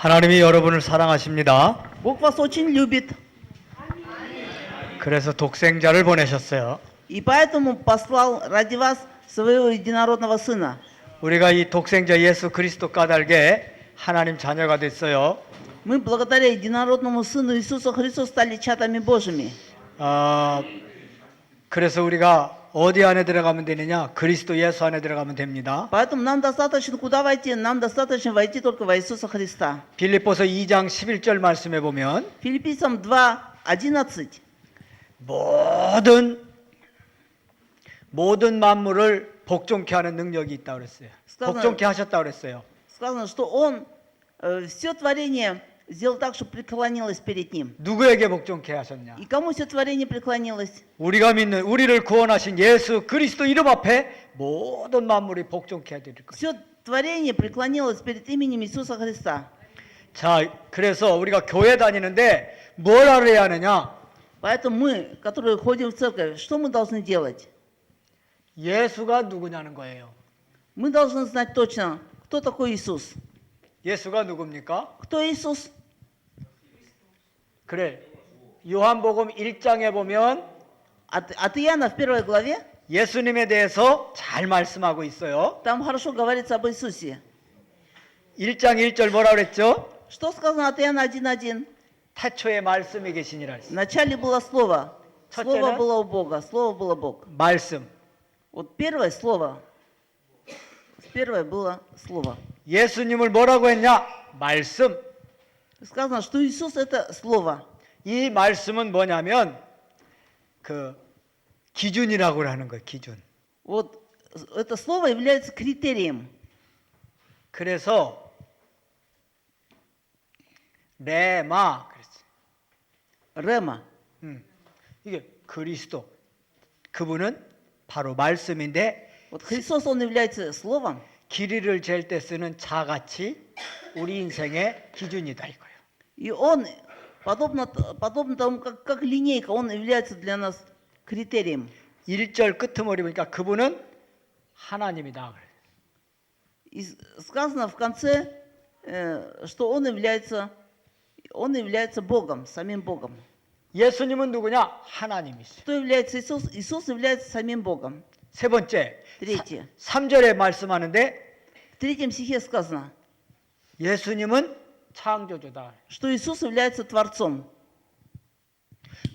하나님이 여러분을 사랑하십니다. Бог вас очень любит, 그래서 독생자를 보내셨어요. и поэтому послал ради вас своего единородного Сына. 우리가 이 독생자 예수 그리스도 까닭에 하나님 자녀가 됐어요. Мы благодаря единородному Сыну Иисуса Христу стали чадами Божьими. 그래서 우리가 어디 안에 들어가면 되느냐? 그리스도 예수 안에 들어가면 됩니다. Поэтому нам достаточно куда войти? Нам достаточно войти только во Иисуса Христа. 빌립보서 2장 11절 말씀해 보면 Филиппийцам 2:11. 모든 만물을 복종케 하는 능력이 있다고 그랬어요. 복종케 하셨다고 그랬어요. Сказано, что Он все творение сделал так, чтобы преклонилось перед Ним. 누구에게 복종케 하셨냐? И кому все творение преклонилось? 우리가 믿는 우리를 구원하신 예수 그리스도 이름 앞에 모든 만물이 복종케 해드릴 것이다. Все творение преклонилось перед именем Иисуса Христа. 자, 그래서 우리가 교회 다니는데 뭘 알아야 하느냐? Поэтому мы, которые ходим в церковь, что мы должны делать? 예수가 누구냐는 거예요. Мы должны знать точно, кто такой Иисус. 예수가 누굽니까? Кто Иисус? 그래. 요한복음 1장에 보면 От Иоанна в 1 главе, 예수님에 대해서 잘 말씀하고 있어요. там хорошо говорится об Иисусе. 1장 1절 뭐라 그랬죠? Что сказано от Иоанна 1:1? 태초에 말씀이 계시니라 В 했어요. начале было Слово. Слово 첫째는 было у Бога. Слово было Бог. 말씀. Вот первое Слово. Первое было Слово. 예수님을 뭐라고 했냐? 말씀. Сказано, что Иисус это Слово. 이 말씀은 뭐냐면 그 기준이라고 하는 거예요. 기준. Вот это Слово является критерием. 그래서 레마 그랬어요. Рема. 이게 그리스도. 그분은 바로 말씀인데 Вот Христос, Он является Словом. 길이를 잴 때 쓰는 자같이 우리 인생의 기준이다 이거예요. И Он, подобно тому, как линейка, Он является для нас критерием. 1절 끄트머리 보니까 그분은 하나님이다. И сказано в конце, что Он является Богом, самим Богом. 예수님은 누구냐? 하나님이시죠. Кто является Иисус? Иисус является самим Богом. 세 번째, Третье. 3절에 말씀하는데 В 3 стихе сказано, 예수님은 창조주다. что Иисус является Творцом.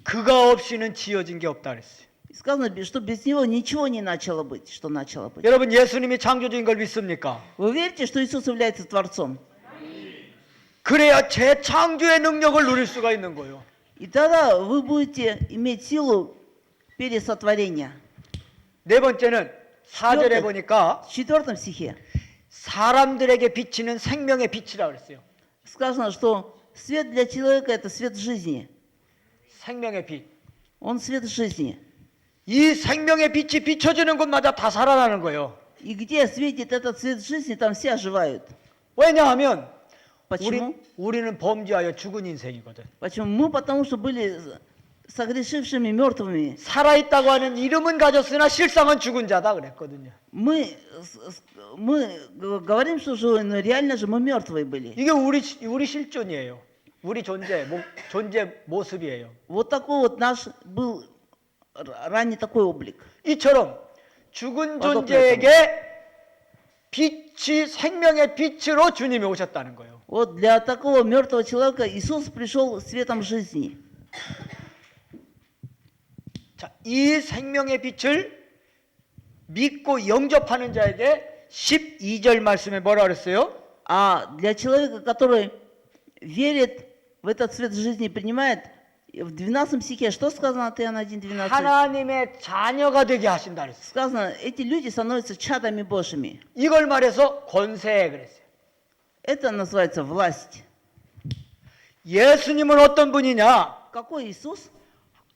그가 없이는 지어진 게 없다 그랬어요. И сказано, что без Него ничего не начало быть, что начало быть. 여러분 예수님이 창조주인 걸 믿습니까? Вы верите, что Иисус является Творцом? 그래야 재창조의 능력을 누릴 수가 있는 거예요. И тогда вы будете иметь силу пересотворения. 네 번째는 4절에 보니까 В 4 стихе 사람들에게 비치는 생명의 빛이라 그랬어요. сказано, что свет для человека – это свет жизни. 생명의 빛. Он свет жизни. 이 생명의 빛이 비춰지는 곳마다 다 살아나는 거예요. И где светит этот свет жизни, там все оживают. 왜냐하면 Почему? 우리는 범죄하여 죽은 인생이거든. Почему? Мы потому что были согрешившими мертвыми. 살아있다고 하는 이름은 가졌으나 실상은 죽은 자다 그랬거든요. Мы говорим, что живы, но реально же мы мертвые были. 이게 우리 실존이에요. 우리 존재 모습이에요. Вот такой вот наш был ранее такой облик. 이처럼 죽은 존재에게 빛이 생명의 빛으로 주님이 오셨다는 거예요. Вот для такого мертвого человека Иисус пришел светом жизни. 자, 이 생명의 빛을 믿고 영접하는 자에게 12절 말씀에 뭐라 그랬어요? А для человека, который верит в этот свет жизни и принимает, в 12 стихе, что сказано от Иоанна 1:12? 하나님의 자녀가 되게 하신다 그랬어요. Сказано, эти люди становятся чадами Божьими. 이걸 말해서 권세 그랬어요. Это называется власть. 예수님은 어떤 분이냐? Какой Иисус?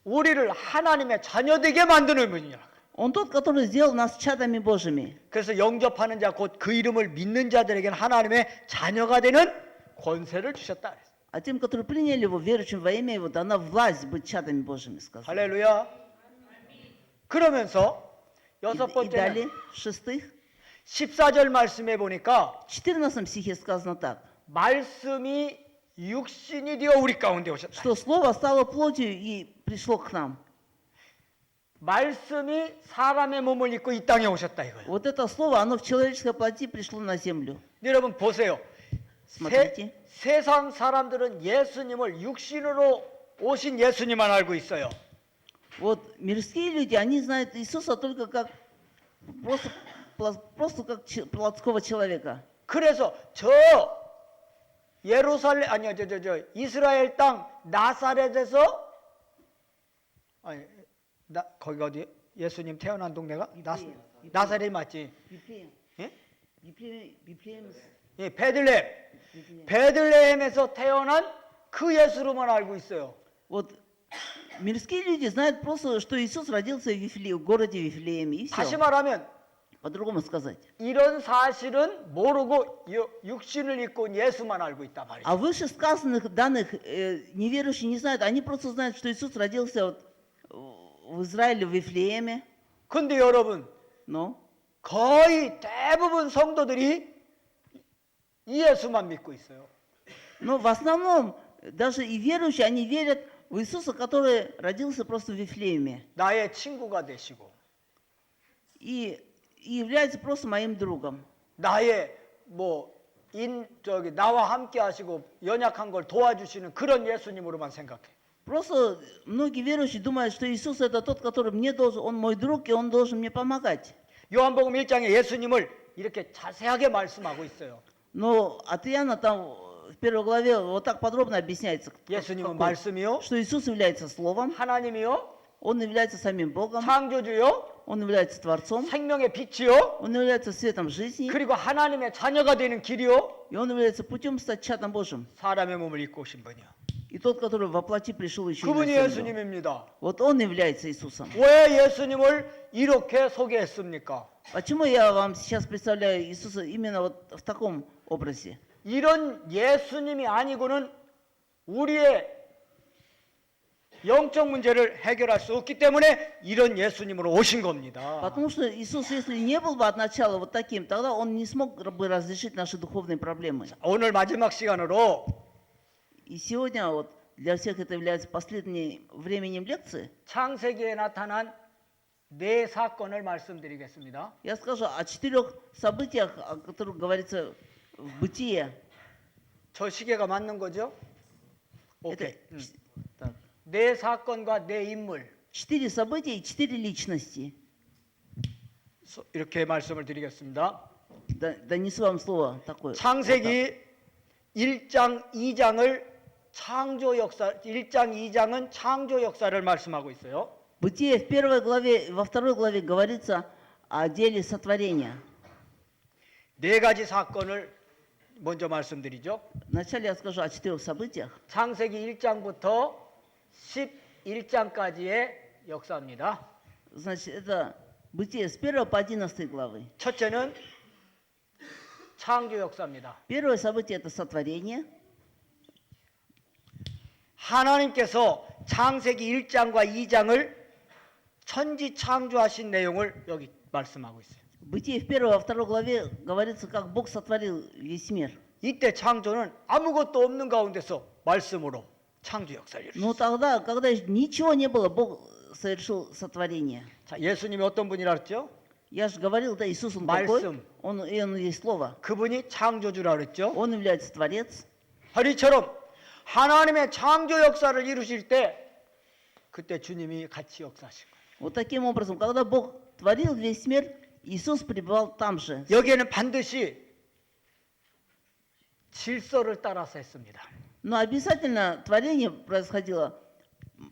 우리를 하나님의 자녀 되게 만드는 분이야. Он тот, который сделал нас чадами Божьими. 그래서 영접하는 자 곧 그 이름을 믿는 자들에게는 하나님의 자녀가 되는 권세를 주셨다. А тем, которые приняли его, верующим во имя его, дана власть быть чадами Божьими, сказано. 할렐루야. 그러면서 여섯 И 번째는 далее, в 6, 14절 말씀해 보니까 14 стихе сказано так. 말씀이 육신이 되어 우리 가운데 오셨다. что Слово стало плотью и пришло к нам. 말씀이 사람의 몸을 입고 이 땅에 오셨다 이거예요. Вот это Слово, оно в человеческой плоти пришло на землю. 여러분 보세요. Смотрите. 세상 사람들은 예수님을 육신으로 오신 예수님만 알고 있어요. Вот мирские люди, они знают Иисуса только как просто как плотского человека. 그래서 저 예루살렘 아니요 저 이스라엘 땅 나사렛에서 아니 거기 어디 예수님 태어난 동네가 나사렛 맞지? 예? 예, 베들레헴에서 태어난 그 예수로만 알고 있어요. Вот мирские люди знают просто, что Иисус родился в городе Вифлееме, и 다시 все. 말하면 По-другому сказать. 이런 사실은 모르고 육신을 입고 온 예수만 알고 있단 말이죠. А вышесказанных данных неверующие не знают. Они просто знают, что Иисус родился вот в Израиле, в Вифлееме. 근데 여러분 Но 거의 대부분 성도들이 이 예수만 믿고 있어요. Но в основном, даже и верующие, они верят в Иисуса, который родился просто в Вифлееме. 나의 친구가 되시고 И является просто моим другом. 나의 나와 함께 하시고 연약한 걸 도와주시는 그런 예수님으로만 생각해. Просто многие верующие думают, что Иисус это тот, который мне должен, он мой друг, и он должен мне помогать. 요한복음 1장에 예수님을 이렇게 자세하게 말씀하고 있어요. Но от Иоанна там в первой главе вот так подробно объясняется, 예수님은 말씀이요, что Иисус является Словом, 하나님이요, Он является самим Богом, 창조주요, Он является Творцом, 생명의 빛이요, Он является светом жизни, 그리고 하나님의 자녀가 되는 길이요, и Он является путем стать чадом Божьим. 사람의 몸을 입고 오신 분이요. И тот, который во плоти пришел еще и на 그분이 землю. 예수님입니다. Вот Он является Иисусом. 왜 예수님을 이렇게 소개했습니까? Почему я вам сейчас представляю Иисуса именно вот в таком образе? 이런 예수님이 아니고는 우리의 영적 문제를 해결할 수 없기 때문에 이런 예수님으로 오신 겁니다. Потому что Иисус, если не был бы от начала вот таким, тогда Он не смог бы разрешить наши духовные проблемы. 오늘 마지막 시간으로 И сегодня вот для всех это является последним временем лекции. 창세기에 나타난 네 사건을 말씀드리겠습니다. Я скажу о 4 событиях, о которых говорится в Бытие. 저 시계가 맞는 거죠? Это 오케이. так, 네 사건과 네 인물 4 события и 4 личности. 이렇게 말씀을 드리겠습니다. Донесу вам слово такое. 창세기 1장 2장을 창조 역사 1장 2장은 창조 역사를 말씀하고 있어요. Бытие в 1 главе, во 2 главе говорится о деле сотворения. 네 가지 사건을 먼저 말씀드리죠. Вначале я скажу о 4 событиях. 창세기 1장부터 11장까지의 역사입니다. Значит, это Бытие с 1 по 11 главы. 첫째는 창조 역사입니다. Первое событие это сотворение. 하나님께서 창세기 1장과 2장을 천지 창조하신 내용을 여기 말씀하고 있어요. Бытие в 1 во 2 главе говорится, как Бог сотворил весь мир. 이때 창조는 아무것도 없는 가운데서 말씀으로 창조 역사를 이루셨어요. Но тогда, когда ничего не было, Бог совершил сотворение. 자, 예수님이 어떤 분이라 그랬죠? Я же говорил, да, Иисус Он 말씀. такой, Он есть Слово. 그분이 창조주라 그랬죠? Он является Творец. 이처럼 하나님의 창조 역사를 이루실 때 그때 주님이 같이 역사하신 거예요. Вот таким образом, когда Бог творил весь мир, Иисус пребывал там же. 여기에는 반드시 질서를 따라서 했습니다. Но обязательно творение происходило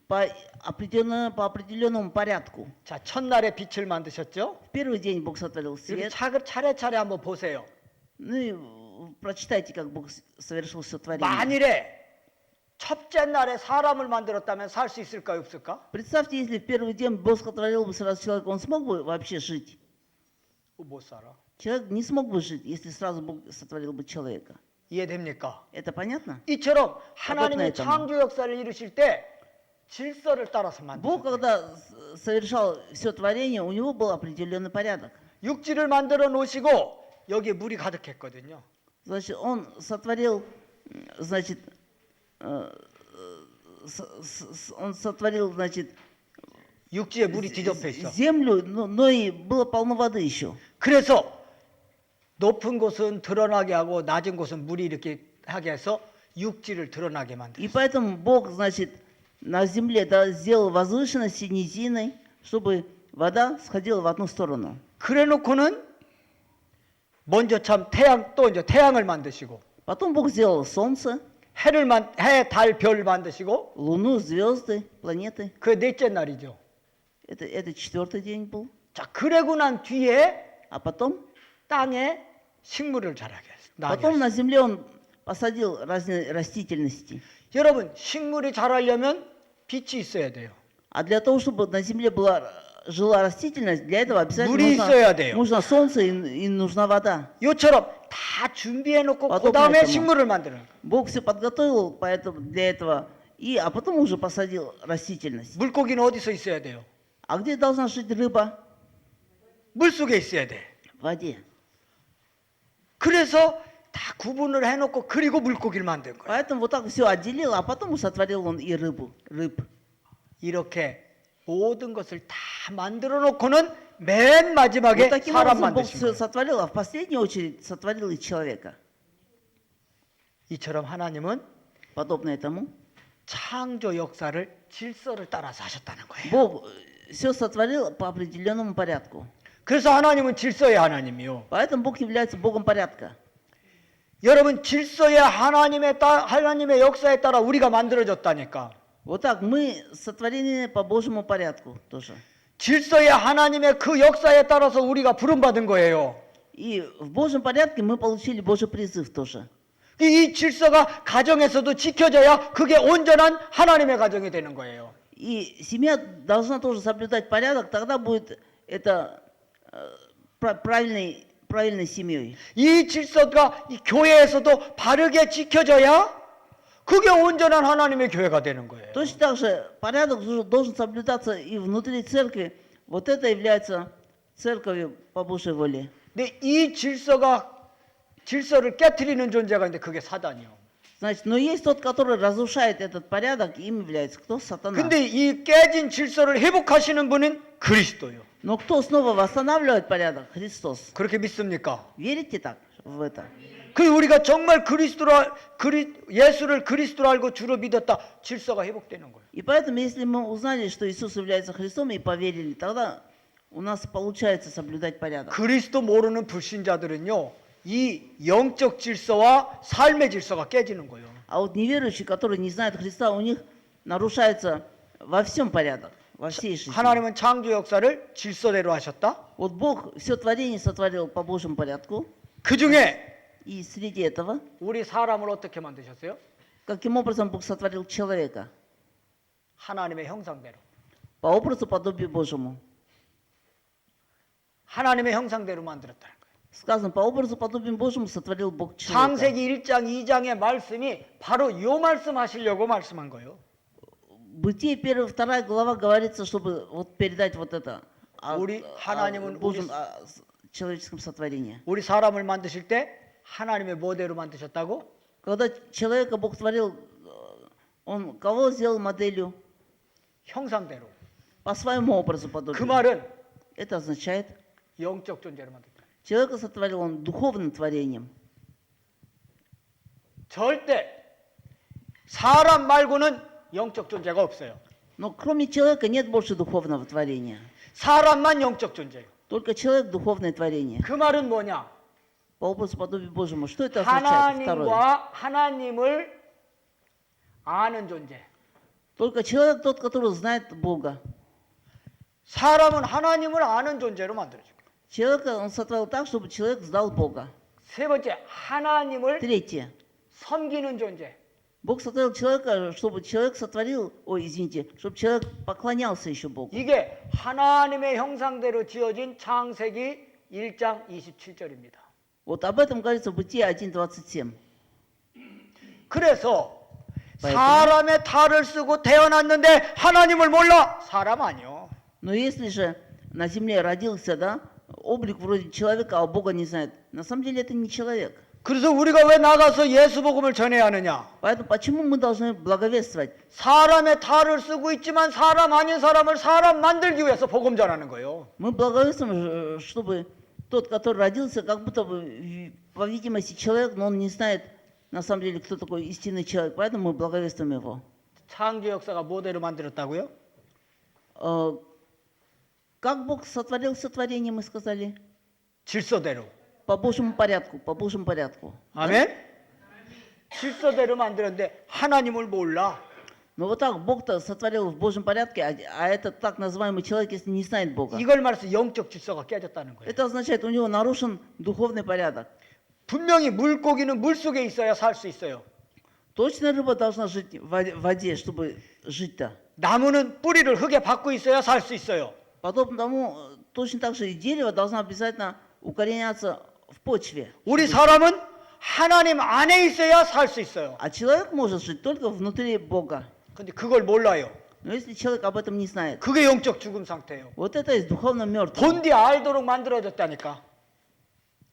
по определенному порядку. 자, 첫날에 빛을 만드셨죠? В первый день Бог сотворил 이렇게 свет. 차례차례 한번 보세요. Ну и прочитайте, как Бог совершил все творение. 만일에 첫째 날에 사람을 만들었다면 살 수 있을까요, 없을까? Представьте, если в первый день Бог сотворил бы сразу человека, он смог бы вообще жить? 못 살아. Человек не смог бы жить, если сразу Бог сотворил бы человека. 이해됩니까? Это понятно? 이처럼 하나님의 этому. 창조 역사를 이루실 때 질서를 따라서 Бог, 만드셨어요. когда совершал все творение, у него был определенный порядок. 육지를 만들어 놓으시고 여기에 물이 가득했거든요. Значит, он сотворил, значит, он сотворил, значит, 육지에 물이 뒤덮여 있어. землю, но и было полно воды еще. 그래서 높은 곳은 드러나게 하고 낮은 곳은 물이 이렇게 하게 해서 육지를 드러나게 만들어. И поэтому Бог, значит, на земле сделал возвышенности низиной, чтобы вода сходила в одну сторону. 그래놓고는 먼저 참 태양 또 이제 태양을 만드시고 Потом Бог сделал солнце, 해, 달, 별 만드시고 луну, звезды, планеты. 그 넷째 날이죠. Это 4-й день был. 자, 그러고 난 뒤에 А потом 땅에 식물을 자라게 했어요. 나게 Потом 했어요. на земле он посадил разные растительности. 여러분, 식물이 자라려면 빛이 있어야 돼요. А для того, чтобы на земле жила растительность, для этого обязательно 물이 있어야 돼요. нужно солнце и нужна вода. 요처럼 다 준비해 놓고 맞아, 그 다음에 그랬구나. 식물을 만드는 거예요. Бог все подготовил поэтому, для этого, а потом уже посадил растительность. 물고기는 어디서 있어야 돼요? А где должна жить рыба? 물 속에 있어야 돼. В воде. 그래서 다 구분을 해놓고 그리고 물고기를 만든 거예요. Поэтому вот так все отделил, а потом сотворил он и рыб. 이렇게 모든 것을 다 만들어 놓고는 맨 마지막에 Вот таким 사람 образом Бог 만드신 все 거예요. сотворил, а в последнюю очередь сотворил и человека. 이처럼 하나님은 Подобно этому. 창조 역사를 질서를 따라서 하셨다는 거예요. Бог все сотворил по определенному порядку. 그래서 하나님은 질서의 하나님이요. Поэтому Бог является Богом порядка. 여러분, 질서의 하나님의 역사에 따라 우리가 만들어졌다니까. Вот так мы сотворены по Божьему порядку тоже. 질서의 하나님의 그 역사에 따라서 우리가 부름받은 거예요. И в Божьем порядке мы получили Божий призыв тоже. 이 질서가 가정에서도 지켜져야 그게 온전한 하나님의 가정이 되는 거예요. И семья должна тоже соблюдать порядок, тогда будет это правильной семьей. 이 질서가 이 교회에서도 바르게 지켜져야 그게 온전한 하나님의 교회가 되는 거예요. Точно так же порядок должен соблюдаться и внутри церкви. Вот это является церковью по Божьей воле. 근데 이 질서를 깨트리는 존재가 있는데 그게 사단이요. Значит, но есть тот, который разрушает этот порядок, им является кто? Сатана. 근데 이 깨진 질서를 회복하시는 분은 그리스도요. Но кто снова восстанавливает порядок? Христос. 그렇게 믿습니까? Верите так в это? 그 우리가 정말 예수를 그리스도로 알고 주로 믿었다. 질서가 회복되는 거예요. И поэтому, если мы узнали, что Иисус является Христом и поверили, тогда у нас получается соблюдать порядок. 그리스도 모르는 불신자들은요, 이 영적 질서와 삶의 질서가 깨지는 거예요. А вот неверующие, которые не знают Христа, у них нарушается во всем порядок, во всей жизни. 하나님은 창조 역사를 질서대로 하셨다. Вот Бог все творение сотворил по Божьему порядку, 그 중에 и среди этого, 우리 사람을 어떻게 만드셨어요? каким образом Бог сотворил человека? 하나님의 형상대로. По образу подобию Божьему. 하나님의 형상대로 만들었다는 거예요. Сказано, по образу подобию Божьему сотворил Бог человека. 창세기 1장, 2장의 말씀이 바로 이 말씀 하시려고 말씀한 거예요. Бытие 1-2 глава говорится, чтобы вот передать вот это 우리 하나님은 Божьем, человеческом сотворении. 우리 사람을 만드실 때 하나님의 모델로 만드셨다고? Когда человека Бог творил, он кого сделал моделью? 형상대로. По своему образу 그 подобию. 말은 Это означает, 영적 존재로 만들었다. человека сотворил он духовным творением. 절대 사람 말고는 영적 존재가 없어요. Но кроме человека нет больше духовного творения. 사람만 영적 존재예요. Только человек духовное творение. 그 말은 뭐냐? По образу подобию Божьему. Что это означает? Второе. 하나님을 아는 존재. Только человек тот, который знает Бога. 사람은 하나님을 아는 존재로 만들어진 거예요. Человека он сотворил так, чтобы человек знал Бога. 세 번째, 하나님을 Третье. 섬기는 존재. Бог сотворил человека, чтобы человек чтобы человек поклонялся еще Богу. 이게 하나님의 형상대로 지어진 창세기 1장 27절입니다. Вот об этом говорится в Бытие 1:27. 그래서 사람의 탈을 쓰고 태어났는데 하나님을 몰라? 사람 아니요. Но если же на земле родился, да, облик вроде человека, а Бога не знает, на самом деле это не человек. 그래서 우리가 왜 나가서 예수 복음을 전해야 하느냐? Поэтому почему мы должны благовествовать? 사람의 탈을 쓰고 있지만 사람 아닌 사람을 사람 만들기 위해서 복음 전하는 거예요. Мы благовествуем, чтобы тот, который родился, как будто бы, по видимости, человек, но он не знает на самом деле, кто такой истинный человек. Поэтому мы благовествуем его. 창조 역사가 뭐대로 만들었다고요? Как Бог сотворил сотворение, мы сказали? 질서대로. По Божьему порядку, по Божьему порядку. 아멘? 질서대로 만들었는데 하나님을 몰라. Но вот так Бог-то сотворил в Божьем порядке, а этот так называемый человек, если не знает Бога. 이걸 말해서 영적 질서가 깨졌다는 거예요. Это означает, у него нарушен духовный порядок. 분명히 물고기는 물속에 있어야 살 수 있어요. Точно рыба должна жить в воде, чтобы жить-то. 나무는 뿌리를 흙에 박고 있어야 살 수 있어요. Подобно тому, точно так же и дерево должно обязательно укореняться в почве. 우리 사람은 하나님 안에 있어야 살 수 있어요. А человек может жить только внутри Бога. 근데 그걸 몰라요. Но если человек об этом не знает, 그게 영적 죽음 상태예요. вот это есть духовно мертвый. 본디 알도록 만들어졌다니까.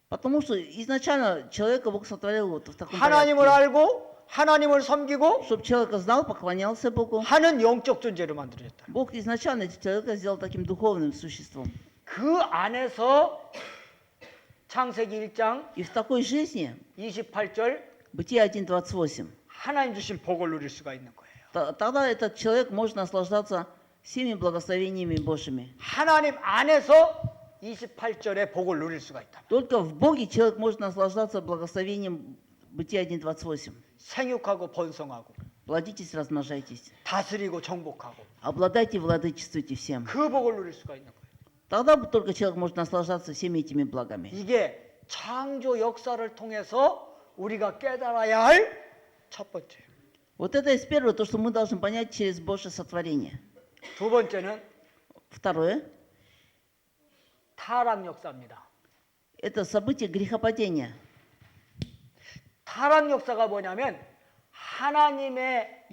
Потому что изначально человека Бог сотворил вот в таком 하나님을 порядке. 알고 하나님을 섬기고 Чтобы человек знал, поклонялся Богу. 하는 영적 존재로 만들어졌다. Бог изначально человека сделал таким духовным существом. 그 안에서 창세기 1장 И в такой жизни, 28절 Бытие 1.28, 하나님 주신 복을 누릴 수가 있는 거예요. тогда этот человек может наслаждаться всеми благословениями Божьими. 하나님 안에서 28절의 복을 누릴 수가 있다. Только в Боге человек может наслаждаться благословением Бытия 1.28. 생육하고 번성하고 Плодитесь, размножайтесь. 다스리고 정복하고 Обладайте, владычествуйте всем. 그 복을 누릴 수가 있는 거예요. Тогда только человек может наслаждаться всеми этими благами. 이게 창조 역사를 통해서 우리가 깨달아야 할 첫 번째예요. Вот это есть первое, то, что мы должны понять через Божье сотворение. 두 번째는 Второе, 타락 역사입니다. это событие грехопадения. 타락 역사가 뭐냐면 하나님의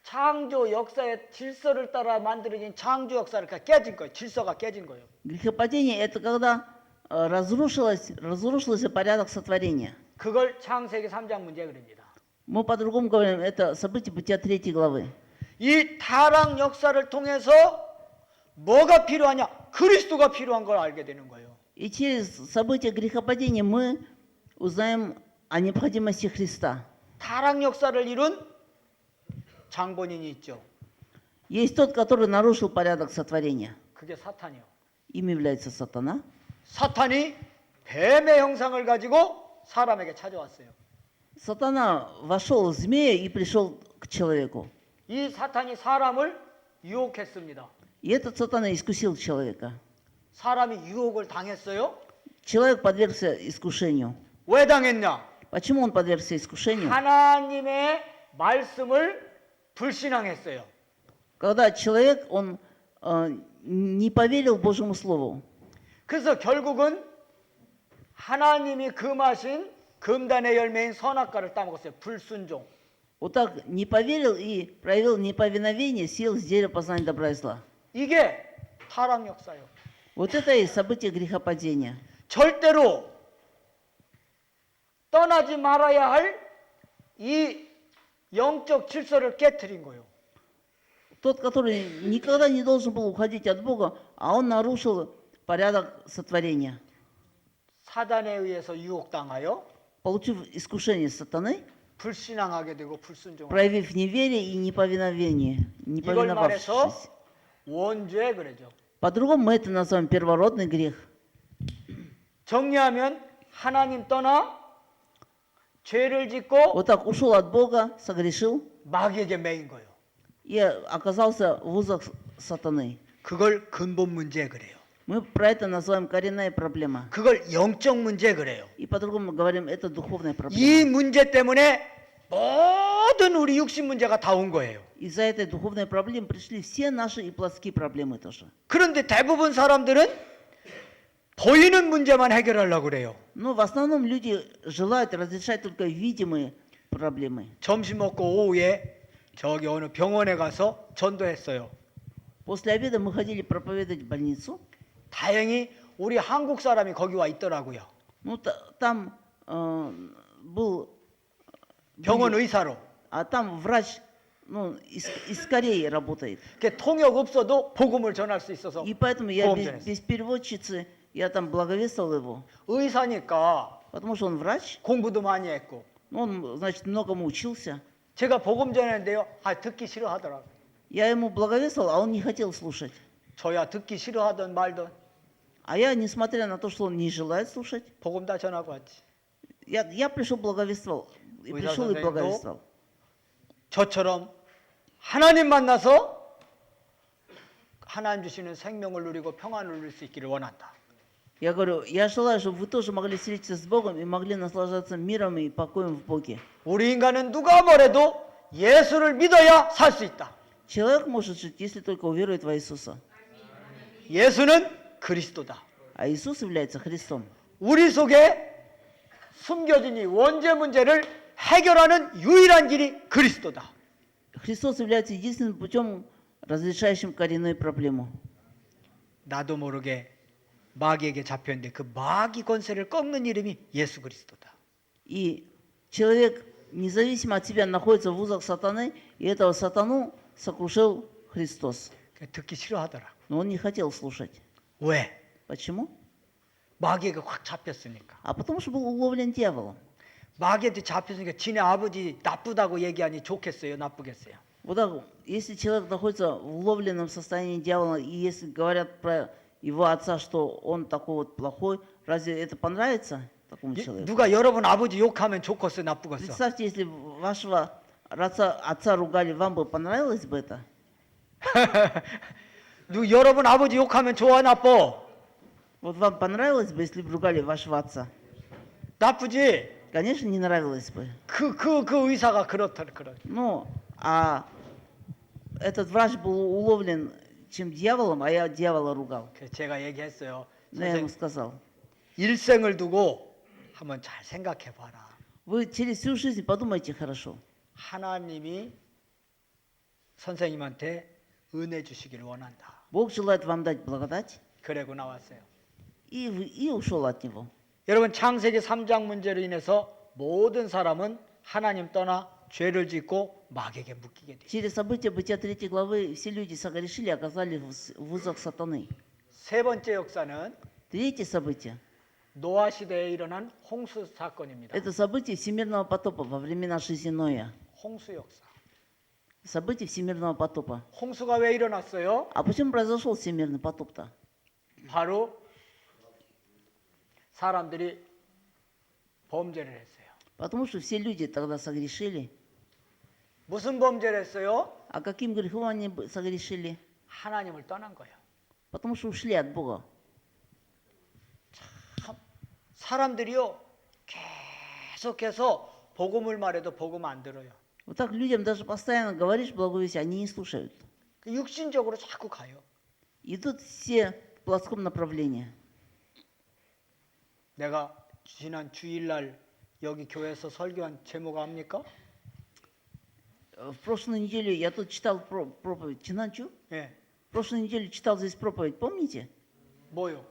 창조 역사의 질서를 따라 만들어진 창조 역사가 깨진 거예요. 질서가 깨진 거예요. Грехопадение – это когда разрушился порядок сотворения. 그걸 창세기 3장 문제 그립니다. Мы по-другому говорим, это событие Бытия 3 главы. 이 타락 역사를 통해서 뭐가 필요하냐? 그리스도가 필요한 걸 알게 되는 거예요. И через событие грехопадения мы узнаем о необходимости Христа. 타락 역사를 이룬 장본인이 있죠. Есть тот, который нарушил порядок сотворения. 그게 사탄이요. Им является сатана. 사탄이 뱀의 형상을 가지고 사람에게 찾아왔어요. Сатана вошел в змея и пришел к человеку. 이 사탄이 사람을 유혹했습니다. И этот сатана искусил человека. 사람이 유혹을 당했어요. Человек подвергся искушению. 왜 당했냐? Почему он подвергся искушению? 하나님의 말씀을 불신앙했어요. Когда человек, он не поверил Божьему Слову. 그래서 결국은 하나님이 금하신 금단의 열매인 선악과를 따먹었어요. 불순종. Вот так не поверил и проявил неповиновение, съел с дерева познания добра и зла. 이게 타락 역사예요. Вот это и событие грехопадения. 절대로 떠나지 말아야 할 이 영적 질서를 깨트린 거예요. Тот, который никогда не должен был уходить от Бога, а он нарушил порядок сотворения. 사단에 의해서 유혹당하여 Получив искушение сатаны, 불신앙하게 되고 불순종하게. проявив неверие и неповиновение, не 이걸 말해서 повиновавшись. 원죄 그러죠. По-другому мы это называем первородный грех. 정리하면 하나님 떠나 죄를 짓고 Вот так ушел от Бога, согрешил 마귀에게 매인 거예요. и оказался в узах сатаны. 그걸 근본 문제 그래요. Мы про это называем коренная проблема. 그걸 영적 문제 그래요. И по-другому говорим, это духовная проблема. 이 문제 때문에 모든 우리 육신 문제가 다 온 거예요. Из-за этой духовной проблемы пришли все наши и плотские проблемы тоже. 그런데 대부분 사람들은 보이는 문제만 해결하려고 그래요. Но в основном люди желают разрешать только видимые проблемы. 점심 먹고 오후에 저기 어느 병원에 가서 전도했어요. После обеда мы ходили проповедовать в больницу. 다행히 우리 한국 사람이 거기 와 있더라고요. Ну, там был, 병원 의사로. а там врач, ну, из Кореи работает. 그 통역 없어도 복음을 전할 수 있어서 И поэтому я 복음 без, 전했어. без переводчицы, я там благовествовал его. 의사니까 Потому что он врач, 공부도 많이 했고 он, значит, многому учился. 제가 복음 전했는데요. 듣기 싫어하더라고요. Я ему благовествовал, а он не хотел слушать. 저야 듣기 싫어하던 말던 А я, несмотря на то, что он не желает слушать, 복음 다 전하고 왔지. я пришел, благовествовал. И 의사 пришел и 선생님도 благовествовал. 저처럼 하나님 만나서 하나님 주시는 생명을 누리고 평안을 누릴 수 있기를 원한다. Я говорю, я желаю, чтобы вы тоже могли встретиться с Богом и могли наслаждаться миром и покоем в Боге. 우리 인간은 누가 뭐래도 예수를 믿어야 살 수 있다. Человек может жить, если только уверует в Иисуса. 예수는 그리스도다. А Иисус является Христом. 우리 속에 숨겨진 이 원죄 문제를 해결하는 유일한 길이 그리스도다. Христос является единственным путем, разрешающим коренную проблему. 나도 모르게 마귀에게 잡혔는데 그 마귀 권세를 꺾는 이름이 예수 그리스도다. И человек, независимо от себя, находится в узах сатаны, и этого сатану сокрушил Христос. 듣기 싫어하더라. Но он не хотел слушать. 왜? Почему? 마귀에게 확 잡혔으니까. А потому что был уловлен дьяволом. 마귀한테 잡혔으니까 지네 아버지 나쁘다고 얘기하니 좋겠어요, 나쁘겠어요? Вот так, если человек находится в уловленном состоянии дьявола, и если говорят про его отца, что он такой вот плохой, разве это понравится такому человеку? 누가 여러분 아버지 욕하면 좋겠어, 나쁘겠어? Представьте, если вашего отца ругали, вам бы понравилось бы это? 여러분 아버지 욕하면 좋아, 나빠? Вот вам понравилось бы, если бы ругали вашего отца? 나쁘지? Конечно, не нравилось бы. 그 의사가 그렇다. Ну, а этот врач был уловлен чем дьяволом, а я дьявола ругал. 그래서 제가 얘기했어요. Но я ему 선생, сказал, 일생을 두고 한번 잘 생각해 봐라. вы через всю жизнь подумайте хорошо. 하나님이 선생님한테 은혜 주시기를 원한다. Бог желает вам дать благодать, 그래고 나왔어요. и ушел от него. 여러분 창세기 3장 문제로 인해서 모든 사람은 하나님 떠나 죄를 짓고 마귀에게 묶이게 돼. Через события Бытия 3 главы все люди согрешили и оказались в узах сатаны. 세 번째 역사는 Третье событие 노아 시대에 일어난 홍수 사건입니다. это событие всемирного потопа во времена жизни Ноя. 홍수 역사. Событие всемирного потопа. 홍수가 왜 일어났어요? А почему произошел всемирный потоп-то? 바로 사람들이 범죄를 했어요. Потому что все люди тогда согрешили. 무슨 범죄를 했어요? А каким грехом они согрешили? 하나님을 떠난 거예요. Потому что ушли от Бога. 참, 사람들이요 계속해서 복음을 말해도 복음 안 들어요. Вот так людям даже постоянно говоришь благовестие, они не слушают. 육신적으로 자꾸 가요. Идут все в плотском направлении. 내가 지난 주일날 여기 교회에서 설교한 제목 압니까? В прошлой неделе я тут читал проповедь. Чинанчу? 예, В прошлой неделе читал здесь проповедь, помните? 뭐요?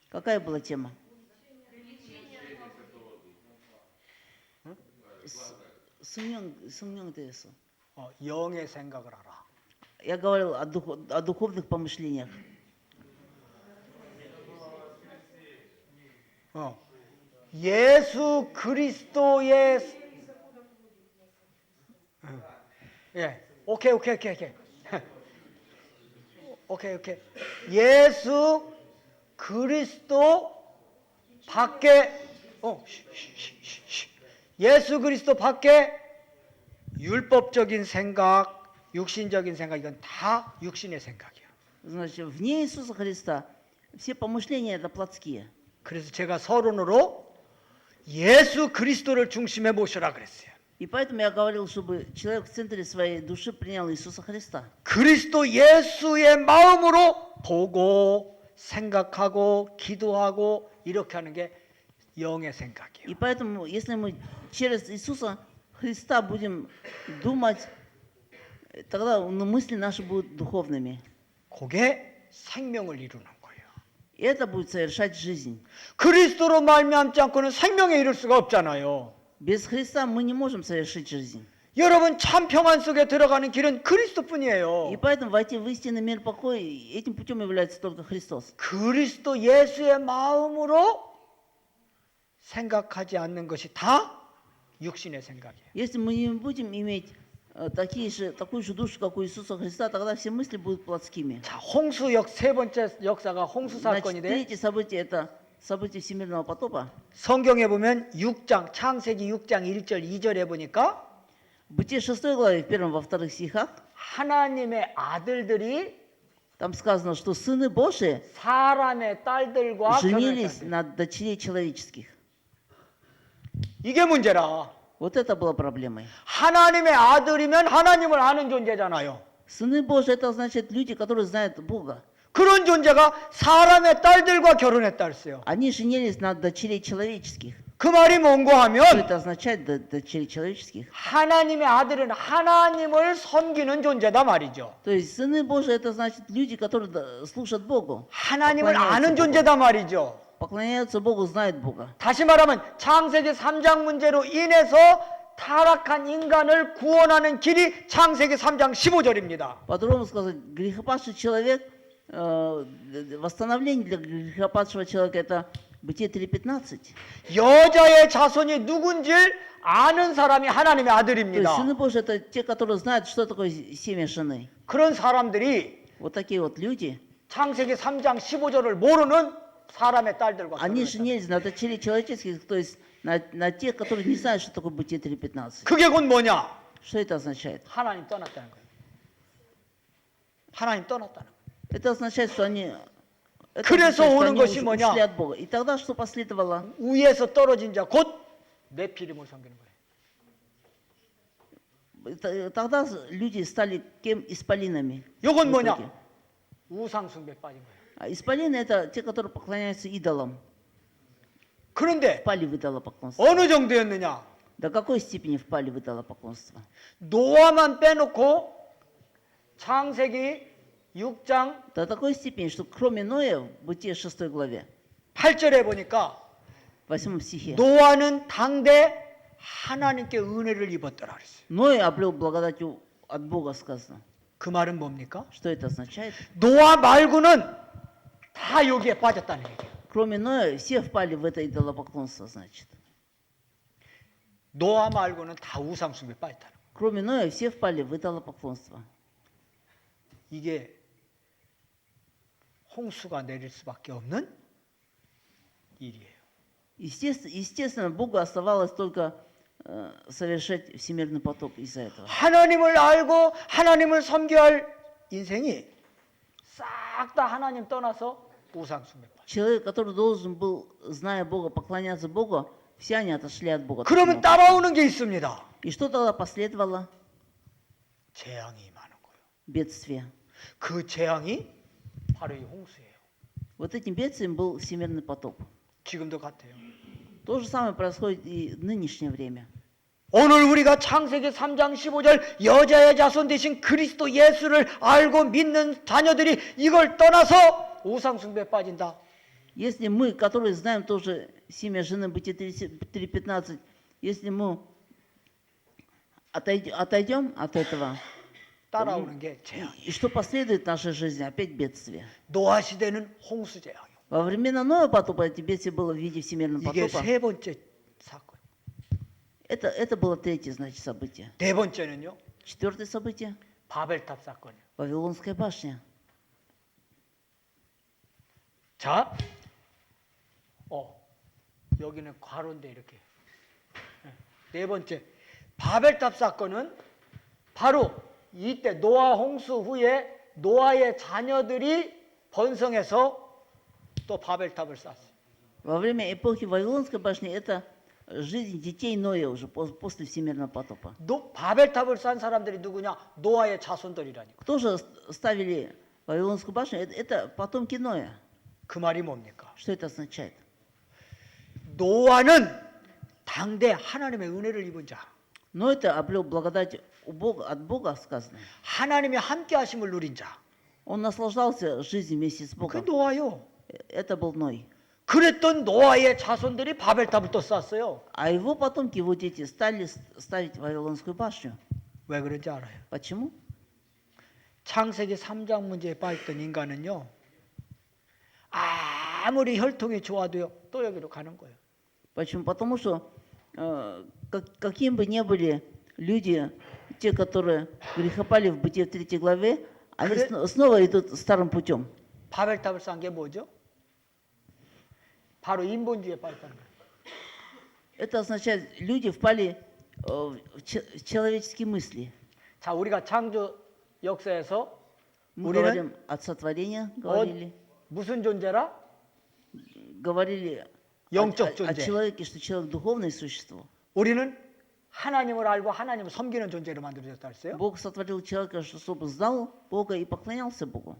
Какая была тема? Сумнён 대해서. 영의 생각을 알아. Я говорил о духовных помышлениях. 예수 그리스도의 예, 오케이. 오케이. 예수 그리스도 밖에 예수 그리스도 밖에 율법적인 생각, 육신적인 생각 이건 다 육신의 생각이야. Значит, вне Иисуса Христа все помышления это плотские. 그래서 제가 서론으로 예수 그리스도를 중심에 모셔라 그랬어요. И поэтому я говорил, чтобы человек в центре своей души принял Иисуса Христа. 그리스도 예수의 마음으로 보고 생각하고 기도하고 이렇게 하는 게 영의 생각이에요. И поэтому, если мы через Иисуса Христа будем думать, тогда мысли наши будут духовными. 그게 생명을 이루는 거예요. И это будет совершать жизнь. 그리스도로 말미암지 않고는 생명에 이를 수가 없잖아요. Без Христа мы не можем совершить жизнь. 여러분 참 평안 속에 들어가는 길은 그리스도뿐이에요. И поэтому войти в истинный мир покоя, этим путем является только Христос. 그리스도 예수의 마음으로 생각하지 않는 것이 다 육신의 생각이에요. Если мы не будем иметь такую же душу, как у Иисуса Христа, тогда все мысли будут плотскими. 자, 홍수역 세 번째 역사가 홍수 Значит, 사건인데 третье событие – это событие всемирного потопа. 성경에 보면 6장 창세기 6장 1절 2절에 보니까 В Бытие 6 главе, в 1 во 2 стихах, 하나님의 아들들이 там сказано, что сыны Божии 사람의 딸들과 женились 결혼했다. на дочерей человеческих. 이게 문제라. Вот это было проблемой. 하나님의 아들이면 하나님을 아는 존재잖아요. Сыны Божии – это означает люди, которые знают Бога. 그런 존재가 사람의 딸들과 결혼했다 했어요. Они женились на дочерей человеческих. 그 말이 뭔고 Что 하면 это означает, дочерей человеческих? 하나님의 아들은 하나님을 섬기는 존재다 말이죠. То есть сыны Божии – это значит люди, которые служат Богу, 하나님을 아는 존재다 말이죠. поклоняются Богу, знают Бога. 다시 말하면 창세기 3장 문제로 인해서 타락한 인간을 구원하는 길이 창세기 3장 15절입니다. По-другому сказать, грехопадший человек, восстановление для грехопадшего человека – это Бытие 3:15. 여자의 자손이 누군지 아는 사람이 하나님의 То есть 아들입니다. сыны Божии – это те, которые знают, что такое семя жены. 그런 사람들이 Вот такие вот люди, 창세기 3장 15절을 모르는 사람의 딸들과 они 결혼했다. женились на дочерей человеческих, то есть на тех, которые не знают, что такое Бытие 3:15. 그게 곧 뭐냐? Что это означает? 하나님 떠났다는 거예요. 하나님 떠났다는 거예요. Это означает, что они, 그래서 오는 것이 뭐냐? ушли от Бога. И тогда что последовало? 위에서 떨어진 자 곧 네피림을 섬기는 거예요. Тогда люди стали кем? Исполинами. 이건 В 뭐냐? итоге. 우상 숭배 빠진 거예요. А исполины – это те, которые поклоняются идолам. 그런데 Впали в идолопоклонство. 어느 정도였느냐? До какой степени впали в идолопоклонство? 노아만 빼놓고 창세기 6장 До такой степени, что кроме Ноя, в Бытие 6 главе, 8절에 보니까 8 стихе, 노아는 당대 하나님께 은혜를 입었더라 그랬어요. Ной обрел благодатью от Бога, сказано. 그 말은 뭡니까? Что это означает? 노아 말고는 다 여기에 빠졌다는 얘기예요. Кроме Ноя, все впали в это идолопоклонство, значит. 노아 말고는 다 우상 숭배 빠졌다는 거예요. Кроме Ноя, все впали в идолопоклонство. 이게 홍수가 내릴 수밖에 없는 일이에요. Естественно, Богу оставалось только совершать всемирный потоп из-за этого. 하나님을 알고 하나님을 섬겨야 할 인생이 싹 다 하나님 떠나서 우상 숭배 빠져. Человек, который должен был, зная Бога, поклоняться Богу, все они отошли от Бога. 그러면 따라오는 게 있습니다. И что тогда последовало? 재앙이 많은 거예요. Бедствие. 그 재앙이 바로 이 홍수예요. Вот этим бедствием был всемирный потоп. 지금도 같아요. То же самое происходит и в нынешнее время. 오늘 우리가 창세기 3장 15절 여자의 자손 대신 그리스도 예수를 알고 믿는 자녀들이 이걸 떠나서 우상 숭배에 빠진다. Если мы, которые знаем тоже семя жены Бытие 3:15, если мы отойдем от этого, 따라오는 게 재앙. и что последует в нашей жизни? Опять бедствие. 노아 시대는 홍수 재앙이요. Во времена Ноя потопа эти бедствия было в виде всемирного 이게 потопа. 세 번째 사건. Это было третье, значит, событие. 네 번째는요. Четвертое событие 바벨탑 사건이요. – Вавилонская башня. 자, 여기는 괄호인데 이렇게. 네 번째, 바벨탑 사건은 바로 이때 노아 홍수 후에 노아의 자녀들이 번성해서 또 바벨탑을 쌓았어요. Во время эпохи Вавилонской башни это жизнь детей Ноя уже после всемирного потопа. 바벨탑을 쌓은 사람들이 누구냐? 노아의 자손들이라니까. Кто же ставили Вавилонскую башню? Это потомки Ноя. 그 말이 뭡니까? Что это означает? 노아는 당대 하나님의 은혜를 입은 자. Но это обрел благодать от Бога, сказано. 하나님의 함께 하심을 누린 자. Он наслаждался жизнью вместе с 그 Богом. 노아요. Это был Ной. 그랬던 노아의 자손들이 바벨탑을 또 쌓았어요. А его потомки вот эти стали ставить Вавилонскую башню. 왜 그런지 알아요? Почему? 창세기 3장 문제에 빠졌던 인간은요, 아무리 혈통이 좋아도요, 또 여기로 가는 거예요. Почему? Потому что каким бы ни были люди, те, которые грехопали в Бытие в 3 главе, они снова идут старым путем. 바벨탑을 쌓은 게 뭐죠? 바로 인본주의에 빠졌다는 거예요. Это означает, люди впали в человеческие мысли. 자, 우리가 창조 역사에서 Мы 우리는 говорим от сотворения, 무슨 존재라? говорили 영적 о 존재. человеке, что человек духовное существо. 우리는 하나님을 알고 하나님을 섬기는 존재로 만들어졌다 했어요. Бог сотворил человека, чтобы знал Бога и поклонялся Богу.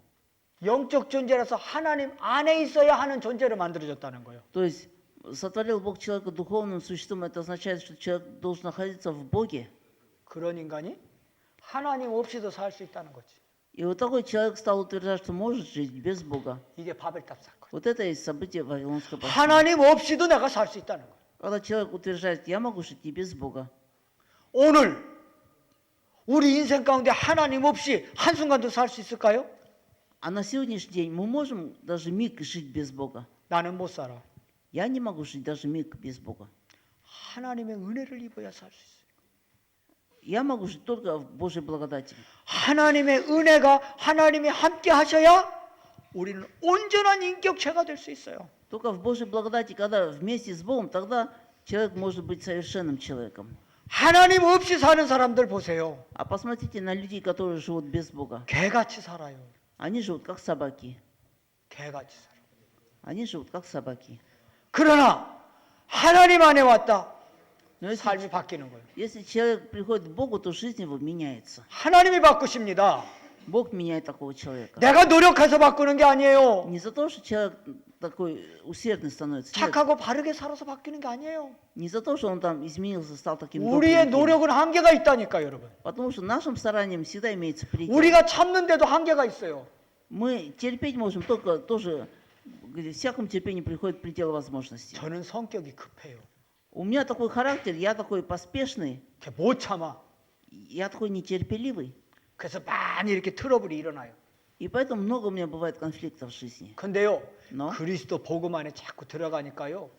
영적 존재라서 하나님 안에 있어야 하는 존재로 만들어졌다는 거예요. То есть сотворил Бог человека духовным существом, это означает, что человек должен находиться в Боге. 그런 인간이 하나님 없이도 살 수 있다는 거지. И вот такой человек стал утверждать, что может жить без Бога. 이게 바벨탑 사건. Вот это и есть событие Вавилонской башни. 하나님 없이도 내가 살 수 있다는 거예요. Когда человек утверждает, я могу жить и без Бога. 오늘 우리 인생 가운데 하나님 없이 한순간도 살 수 있을까요? А на сегодняшний день мы можем даже миг жить без Бога. 나는 못 살아. Я не могу жить даже миг без Бога. 하나님의 은혜를 입어야 살 수 있어요. Я могу жить только в Божьей благодати. 하나님의 은혜가 하나님이 함께 하셔야 우리는 온전한 인격체가 될 수 있어요. Только в Божьей благодати, когда вместе с Богом, тогда человек может быть совершенным человеком. 하나님 없이 사는 사람들 보세요. А посмотрите на людей, которые живут без Бога. 개같이 살아요. Они живут как собаки. 개같이 살아. Они живут как собаки. 그러나 하나님 안에 왔다. Но 삶이 바뀌는 거예요. если человек приходит к Богу, то жизнь его меняется. 하나님이 바꾸십니다. Бог меняет такого человека. 내가 노력해서 바꾸는 게 아니에요. Не за то, что человек такой усердный становится. Нет. 착하고 바르게 살아서 바뀌는 게 아니에요. Не за то, что он там изменился, стал таким 우리의 добрым. 노력은 한계가 있다니까, 여러분. Потому что нашим старанием всегда имеется предел. 우리가 참는데도 한계가 있어요. Мы терпеть можем только тоже, где всякому терпению приходит предел возможностей. 저는 성격이 급해요. У меня такой характер, я такой поспешный, 이렇게 못 참아. я такой нетерпеливый. 그래서 많이 이렇게 트러블이 일어나요. И поэтому много у меня бывает конфликтов в жизни. 근데요, Но? 그리스도 복음 안에 자꾸 들어가니까요,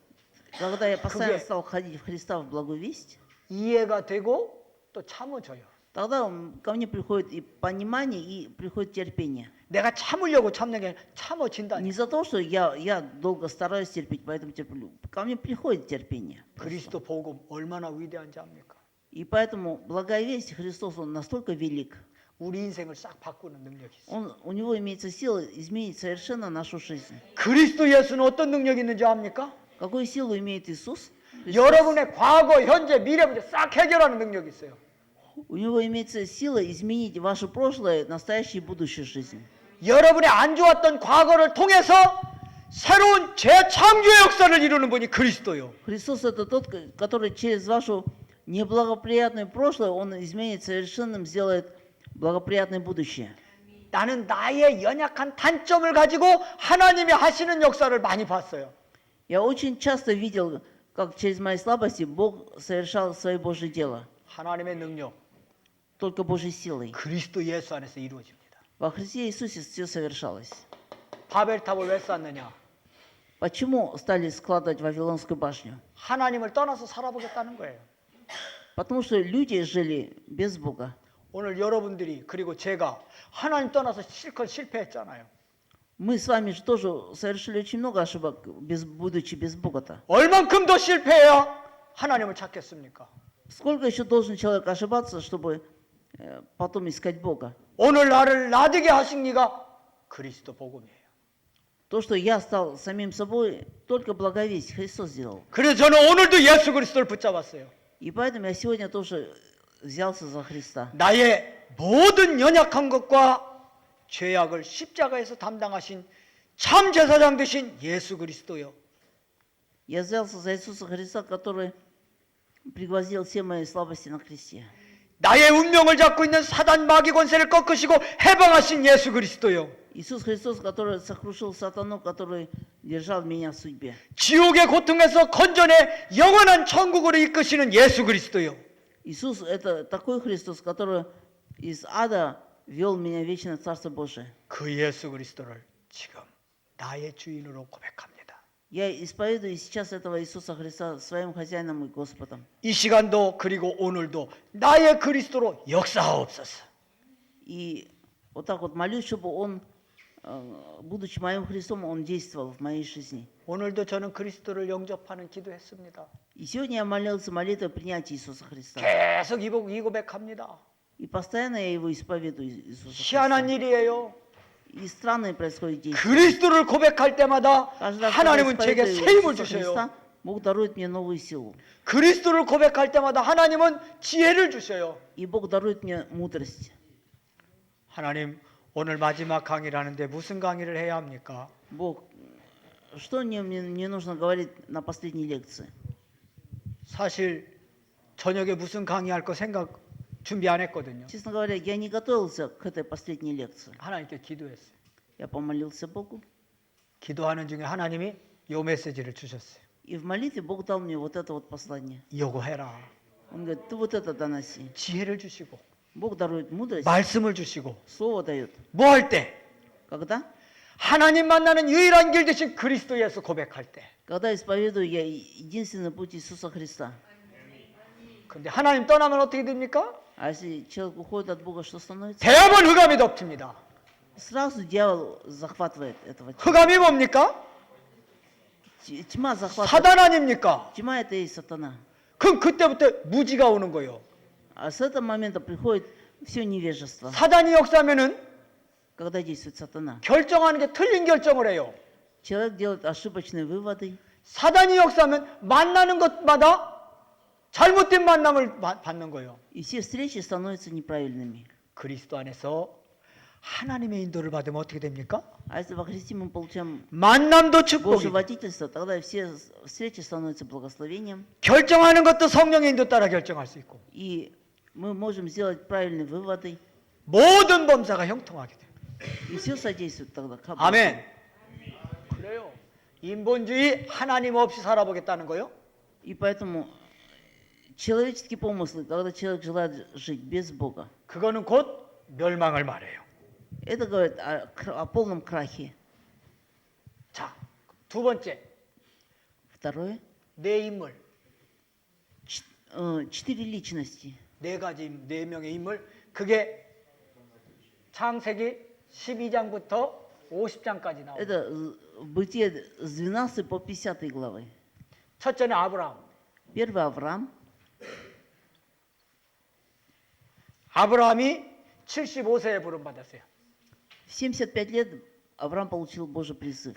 Когда я постоянно 그게- стал ходить в Христа в благую весть, 이해가 되고 또 참아줘요. тогда ко мне приходит и понимание, и приходит терпение. 내가 참으려고 참는 게 참아진다. Не за то, что я долго стараюсь терпеть, поэтому терплю. Ко мне приходит терпение. 그리스도 복음 얼마나 위대한지 압니까? И поэтому благая весть Христос, Он настолько велик. 우리 인생을 싹 바꾸는 능력이 있어요. У Него имеется сила изменить совершенно нашу жизнь. 그리스도 예수는 어떤 능력이 있는지 압니까? Какую силу имеет Иисус? Христос? 여러분의 과거, 현재, 미래 문제 싹 해결하는 능력이 있어요. У Него имеется сила изменить ваше прошлое, настоящее и будущую жизнь. 여러분의 안 좋았던 과거를 통해서 새로운 재창조의 역사를 이루는 분이 그리스도요. Христос это тот, который через ваше неблагоприятное прошлое, Он изменит совершенным, сделает благоприятное будущее. 나는 나의 연약한 단점을 가지고 하나님이 하시는 역사를 많이 봤어요. Я очень часто видел, как через мои слабости Бог совершал свое Божье дело. 하나님의 능력, Только Божьей силой. 그리스도 예수 안에서 이루어집니다. Во Христе Иисусе все совершалось. 바벨탑을 왜 쌓느냐? Почему стали складывать Вавилонскую башню? 하나님을 떠나서 살아보겠다는 거예요. Потому что люди жили без Бога. 오늘 여러분들이 그리고 제가 하나님 떠나서 실컷 실패했잖아요. Мы с вами же тоже совершили очень много ошибок, будучи без Бога-то. 얼만큼 더 실패해야 하나님을 찾겠습니까? Сколько еще должен человек ошибаться, чтобы потом искать Бога? 오늘 나를 나되게 하신 이가 그리스도 복음이에요. То, что я стал самим собой, только благовесть Христос сделал. 그래서 저는 오늘도 예수 그리스도를 붙잡았어요. И поэтому я сегодня тоже взялся за Христа. 나의 모든 연약한 것과 죄악을 십자가에서 담당하신 참 제사장 되신 예수 그리스도요. Я взялся за Иисуса Христа, который пригвоздил все мои слабости на кресте. 나의 운명을 잡고 있는 사단 마귀 권세를 꺾으시고 해방하신 예수 그리스도요. Иисус Христос, который сокрушил сатану, который держал меня в судьбе. 지옥의 고통에서 건져내 영원한 천국으로 이끄시는 예수 그리스도요. Иисус – это такой Христос, который из ада вел меня в вечное Царство Божие. 그 예수 그리스도를 지금 나의 주인으로 고백합니다. Я исповедую сейчас этого Иисуса Христа своим хозяином и Господом. 이 시간도 그리고 오늘도 나의 그리스도로 역사하옵소서. И вот так вот молюсь, чтобы Он, будучи моим Христом, Он действовал в моей жизни. 오늘도 저는 그리스도를 영접하는 기도했습니다. И сегодня я молился молитвой принятия Иисуса Христа. 계속 이 고백합니다. И постоянно я Его исповедую, Иисуса Христа. 희한한 일이에요. И странные происходят действия. 그리스도를 고백할 때마다 Каждый раз, когда я 하나님은 제게 исповедую 새 힘을 Иисуса 주셔요. Христа, Бог дарует мне новую силу. 그리스도를 고백할 때마다 하나님은 지혜를 주셔요. И Бог дарует мне мудрость. 하나님, 오늘 마지막 강의를 하는데 무슨 강의를 해야 합니까? Бог, что мне нужно говорить на последней лекции? 사실 저녁에 무슨 강의할 거 준비 안 했거든요. Честно говоря, я не готовился к этой последней лекции. 하나님께 기도했어요. Я помолился Богу, 기도하는 중에 하나님이 요 메시지를 주셨어요. и в молитве Бог дал мне вот это вот послание. 요거 해라. Он говорит, ты вот это доноси. 지혜를 주시고 Бог дарует мудрость, 말씀을 주시고 слово дает. 뭐 할 때? Когда? 하나님 만나는 유일한 길 대신 그리스도 예수 고백할 때. Когда исповедую я единственный путь Иисуса Христа. 근데 하나님 떠나면 어떻게 됩니까? А если человек уходит от Бога, что становится? 대업은 흑암이 덮칩니다. Сразу дьявол захватывает этого человека. 흑암이 뭡니까? Тьма захватывает. 사단 아닙니까? Тьма – это и есть сатана. 그럼 그때부터 무지가 오는 거예요. А с этого момента приходит все невежество. 사단이 역사하면은 Когда действует сатана. 결정하는 게 틀린 결정을 해요. Человек делает ошибочные выводы. 사단이 역사하면 만나는 것마다 잘못된 만남을 받는 거예요. И все встречи становятся неправильными. 그리스도 안에서 하나님의 인도를 받으면 어떻게 됩니까? А если во Христе мы получаем 만남도 Божье 축복이, водительство, тогда все встречи становятся благословением. 결정하는 것도 성령의 인도 따라 결정할 수 있고, И мы можем сделать правильные выводы. 모든 범사가 형통하게 돼요. И все содействует тогда. к 아멘. 그래요. 인본주의 하나님 없이 살아보겠다는 거요? И поэтому человеческие помыслы, когда человек желает жить без Бога, 그거는 곧 멸망을 말해요. это говорит о полном крахе. 자, 두 번째, Второе. 내 인물, 4 личности. 네 명의 인물, 그게 창세기 12장부터 50장까지 나옵니다. Это Бытие с 12 по 50 главы. 첫째는 아브라함. Первый Авраам. 아브라함이 75세에 부름받았어요. В 75 лет Авраам получил Божий призыв.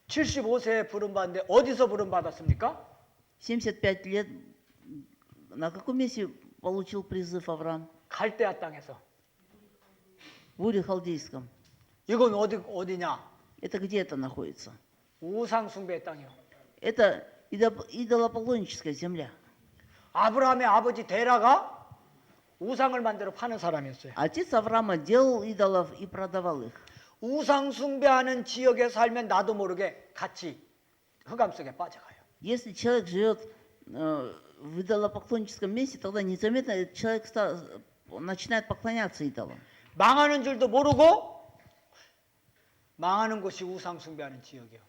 75세에 부름받는데 어디서 부름받았습니까? 75 лет на каком месте получил призыв Авраам? 갈대아 땅에서. В Уре Халдейском. 이건 어디냐? Это где это находится? 우상 숭배의 땅이요. Это идолопоклонническая земля. 아브라함의 아버지 데라가 우상을 만들어 파는 사람이었어요. Отец Авраама делал идолов и продавал их. 우상 숭배하는 지역에 살면 나도 모르게 같이 흑암 속에 빠져가요. Если человек живет в идолопоклонническом месте, тогда незаметно этот человек начинает поклоняться идолам. 망하는 줄도 모르고 망하는 곳이 우상 숭배하는 지역이요.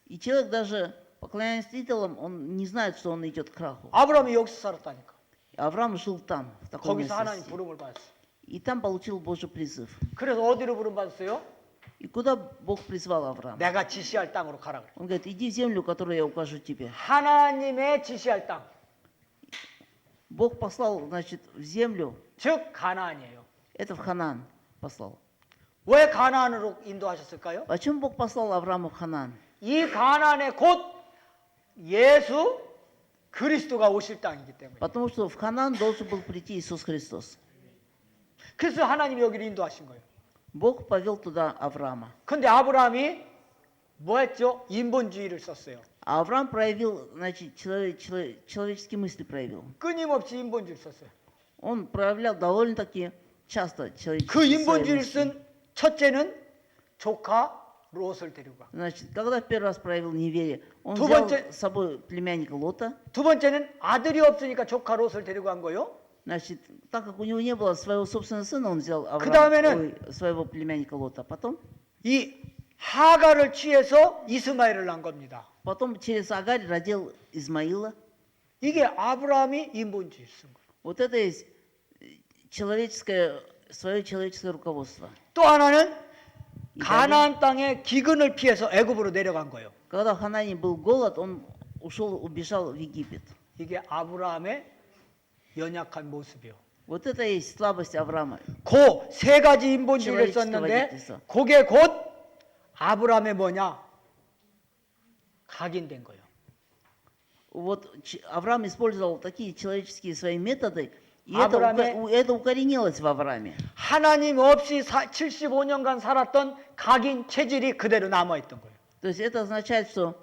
И человек даже поклоняясь идолам, он не знает, что он идет к краху. 아브라함이 여기서 살았다니까. Авраам жил там, в таком 거기서 하나님 месте. 부름을 받았어. И там получил Божий призыв. 그래서 어디로 부름 받았어요? И куда Бог призвал Авраама? 내가 지시할 땅으로 가라 그래. Он говорит, иди в землю, которую я укажу тебе. 하나님의 지시할 땅, Бог послал, значит, в землю, 즉 가나안이에요. это в Ханаан послал. 왜 가나안으로 인도하셨을까요? Почему Бог послал Авраама в Ханаан? 이 가나안에 곧 예수 그리스도가 오실 땅이기 때문에. Потому что в Ханаан должен был прийти Иисус Христос. 그래서 하나님이 여기를 인도하신 거예요. Бог повел туда Авраама. 근데 아브라함이 뭐 했죠? 인본주의를 썼어요. А Авраам проявил, значит, человеческие мысли проявил. 끊임없이 인본주의를 썼어요. Он проявлял довольно-таки часто 그 человеческие 인본주의를 мысли. 쓴 첫째는 조카 롯을 데리고 가. Значит, когда в первый раз проявил неверие, он 두 взял 번째- с собой племянника Лота. 두 번째는 아들이 없으니까 조카 롯을 데리고 간 거요. Значит, так как у него не было своего собственного сына, он взял 그다음에는- своего племянника Лота. 이 하가를 취해서 이스마엘을 낳은 겁니다. Потом через Агарь родил Измаила. 이게 아브라함이 인본주의를 쓴 거예요. Вот это есть свое человеческое руководство. 또 하나는 이 가나안 땅에 기근을 피해서 애굽으로 내려간 거예요. Когда в Ханане был голод, он убежал в Египет. 이게 아브라함의 연약한 모습이요. Вот это и есть слабость Авраама. 그 세 가지 인본주의를 человеческого 썼는데 водительства. 그게 곧 아브라함의 뭐냐? 각인된 거예요. Вот Авраам использовал такие человеческие свои методы, и Аврааме- это укоренилось в Аврааме. 하나님 없이 75년간 살았던 각인 체질이 그대로 남아있던 거예요. То есть это означает, что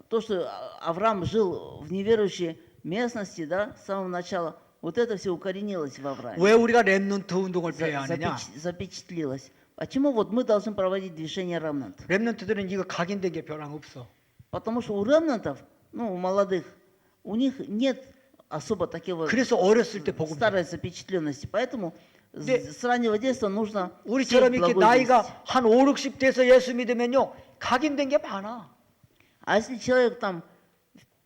то, что Авраам жил в неверующей местности, да, с самого начала, вот это все укоренилось в Аврааме. 왜 우리가 렘넌트 운동을 펴야 하느냐? Запечатлилось. Почему вот мы должны проводить движение ремнант? 렘넌트들은 이거 각인된 게 별랑 없어. Потому что у ремнантов, ну, у молодых, у них нет особо такого 그래서 어렸을 때 복음. старой запечатленности. Поэтому 네. с раннего детства нужно 우리처럼 сеять 이렇게 благую весть. 나이가 한 5, 60 돼서 예수 믿으면요. 각인된 게 많아. А если человек там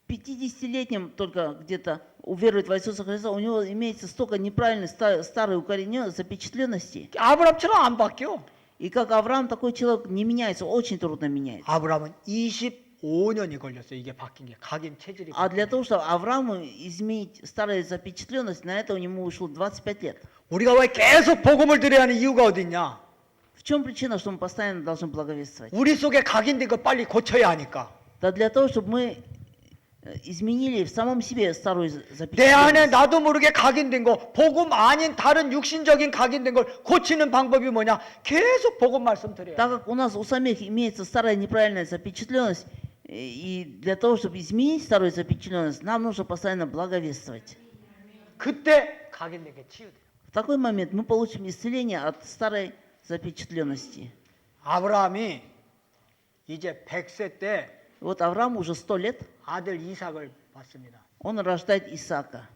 в 50-летнем только где-то уверует в Иисуса Христа, у него имеется столько неправильной старой укорененной запечатленности. 아브라함처럼 안 바뀌어. И как Авраам, такой человек не меняется, очень трудно меняется. 아브라함은 25년이 걸렸어요. 이게 바뀐 게 각인 체질이. А для того, чтобы Аврааму изменить старую запечатленность, на это у него ушло 25 лет. 우리가 왜 계속 복음을 드려야 하는 이유가 어딨냐? В чем причина, что мы постоянно должны благовествовать? 우리 속에 각인된 거 빨리 고쳐야 하니까. Да для того, чтобы мы изменили в самом себе старую 내 안에 запечатленность. 나도 모르게 각인된 거, 복음 아닌 다른 육신적인 각인된 걸 고치는 방법이 뭐냐? 계속 복음 말씀 드려야 돼. Так как у нас у самих имеется старая неправильная запечатленность, и для того, чтобы изменить старую запечатленность, нам нужно постоянно благовествовать. 그때 각인된 게 치유돼요. В такой момент мы получим исцеление от старой запечатленности. 아브라함이 이제 100세 때 Вот Авраам уже 100 лет, 아들 이삭을 받습니다. он рождает Исаака.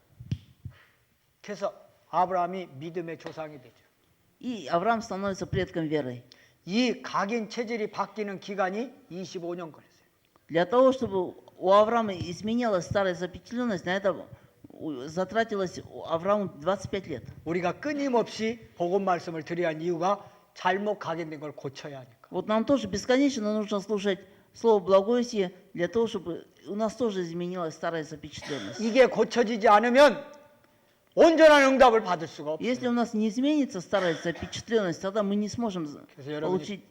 그래서 아브라함이 믿음의 조상이 되죠. И Авраам становится предком веры. 이 각인 체질이 바뀌는 기간이 25년 걸렸어요. Для того, чтобы у Авраама изменилась старая запечатленность, на это затратилось у Аврааму 25 лет. 우리가 끊임없이 복음 말씀을 드려야 하는 이유가 잘못 각인된 걸 고쳐야 하니까. Вот нам тоже бесконечно нужно слушать слово благовестия для того, чтобы у нас тоже изменилась старая запечатленность. 이게 고쳐지지 않으면 온전한 응답을 받을 수가 없어요. Если у нас не изменится старая запечатленность, тогда мы не сможем 그래서 여러분이- получить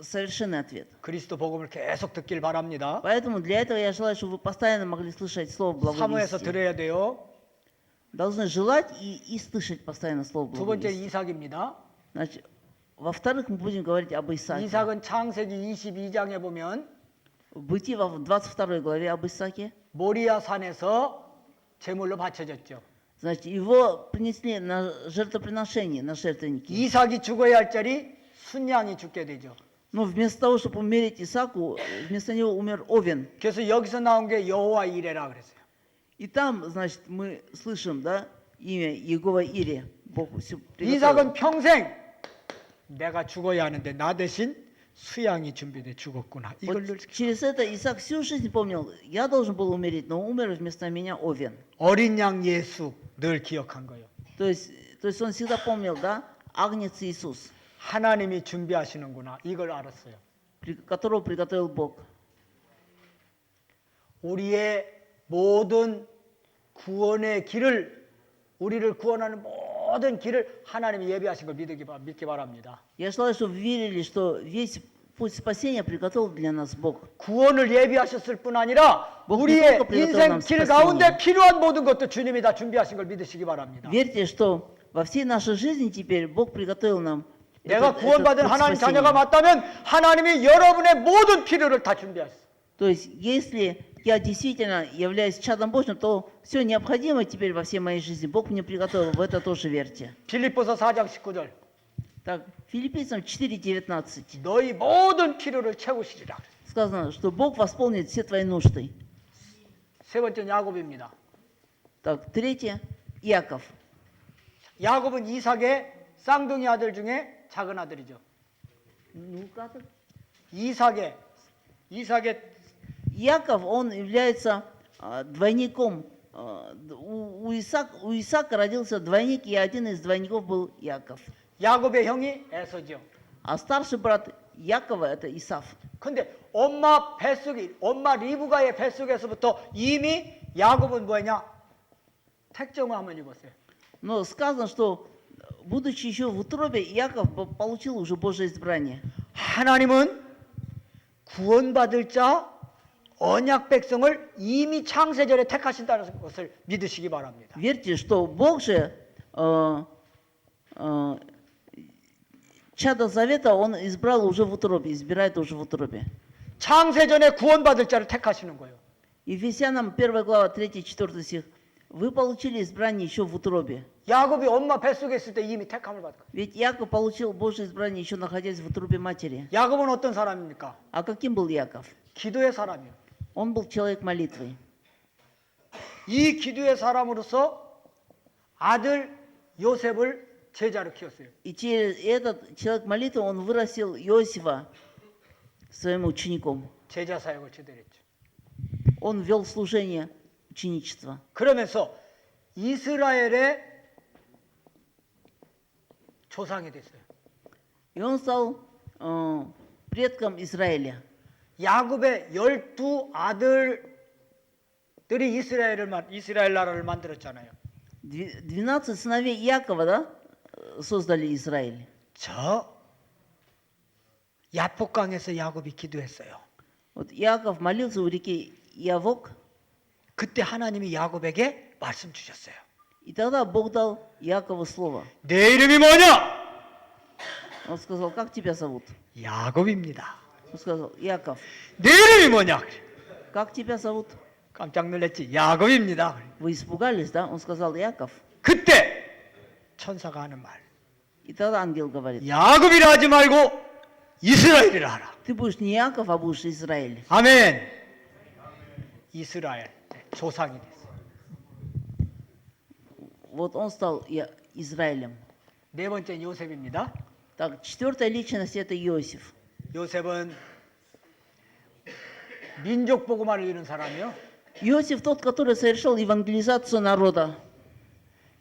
совершенный ответ. 그리스도 복음을 계속 듣길 바랍니다. Поэтому для этого я желаю, чтобы вы постоянно могли слышать слово 사모해서 благовестия. 들어야 돼요. Должны желать и слышать постоянно слово 두 번째 благовестия. 이삭입니다. Значит, во-вторых, мы будем говорить об Исааке. 이삭은 창세기 22장에 보면 В Бытие во 22 главе об Исааке. 모리아 산에서 제물로 바쳐졌죠. Значит, его принесли на жертвоприношение, на жертвенники. 이삭이 죽어야 할 자리 순양이 죽게 되죠. Но вместо того, чтобы умереть Исааку, вместо него умер Овен. 그래서 여기서 나온 게 여호와 이레라 그랬어요. И там, значит, мы слышим, да, имя Иегова Ире. Бог всё приготовил. 이삭은 평생 내가 죽어야 하는데 나 대신 수양이 준비돼 죽었구나. 이걸 늘 Вот через это Исаак всю жизнь помнил, я должен был умереть, но умер вместо меня Овен. 어린 양 예수 늘 기억한 거예요. То есть он всегда помнил, да, Агнец Иисус, 하나님이 준비하시는구나. 이걸 알았어요. которого приготовил Бог. 우리의 모든 구원의 길을 우리를 구원하는 모든 길을 하나님이 예비하신 걸 믿기 바랍니다. Я желаю, чтобы вы верили, что весь путь спасения приготовил для нас Бог. 구원을 예비하셨을 뿐 아니라 우리의 인생 길 가운데 필요한 모든 것도 주님이 다 준비하신 걸 믿으시기 바랍니다. Верьте, что во всей нашей жизни теперь Бог приготовил нам 내가 этот 구원받은 путь 하나님 спасения. 자녀가 맞다면 하나님이 여러분의 모든 필요를 다 준비하셨어요. То есть, если я действительно являюсь чадом Божьим, то все необходимое теперь во всей моей жизни Бог мне приготовил, в это тоже верьте. 빌립보서 4장 19절. Так, Филиппийцам 4:19 너희 모든 필요를 채우시리라. сказано, что Бог восполнит все твои нужды. 세 번째는 야곱입니다. Так, третье, Иаков. 야곱은 이삭의 쌍둥이 아들 중에 작은 아들이죠. 이삭의 Иаков, он является двойником. У Исаака родился двойник, и один из двойников был Иаков. 야곱의 형이 에서죠. А старший брат Якова это Исав. 근데 엄마 뱃속에 엄마 리브가의 뱃속에서부터 이미 야곱은 뭐냐? 택정을 한번 입었어요. Но сказано, что будучи еще в утробе, Иаков получил уже Божие избрание. 하나님은 구원받을 자 언약 백성을 이미 창세전에 택하신다는 것을 믿으시기 바랍니다. Верьте, что Бог же чадо завета Он избрал уже в утробе, избирает уже в утробе. 창세전에 구원받을 자를 택하시는 거예요. Ефесянам 1 глава 3-4 стих. Вы получили избрание еще в утробе. 야곱이 엄마 뱃속에 있을 때 이미 택함을 받고. Ведь Иаков получил Божие избрание еще находясь в утробе матери. 야곱은 어떤 사람입니까? А каким был Иаков? 기도의 사람이요. Он был человек молитвы. 이 기도의 사람으로서 아들 요셉을 제자로 키웠어요. И через этот человек молитвы он вырастил Иосифа своим учеником. 제자 사역을 제대로 했죠. Он вел служение ученичества. 그러면서 이스라엘의 조상이 됐어요. И он стал предком Израиля. 야곱의 12 아들들이 이스라엘 나라를 만들었잖아요. 12 сыновей Иакова, да, создали Израиль. 저 야복강에서 야곱이 기도했어요. Вот Иаков молился у реки Явок, 그때 하나님이 야곱에게 말씀 주셨어요. и тогда Бог дал Иакову слово. 내 이름이 뭐냐? Он сказал, как тебя зовут? 야곱입니다. Он сказал, Иаков. 내 이름이 뭐냐? Как тебя зовут? 깜짝 놀랐지. 야곱입니다. Вы испугались, да? Он сказал, Иаков. 그때 천사가 하는 말. И тогда ангел говорит, 야곱이라 하지 말고 이스라엘이라 하라. ты будешь не Иаков, а будешь Израиль. 아멘. 이스라엘 조상이 됐어요. Вот он стал Израилем. 네 번째 요셉입니다. Так, четвертая личность это Иосиф. 요셉은 민족 복음화를 이룬 사람이요. Иосиф тот, который совершил евангелизацию народа.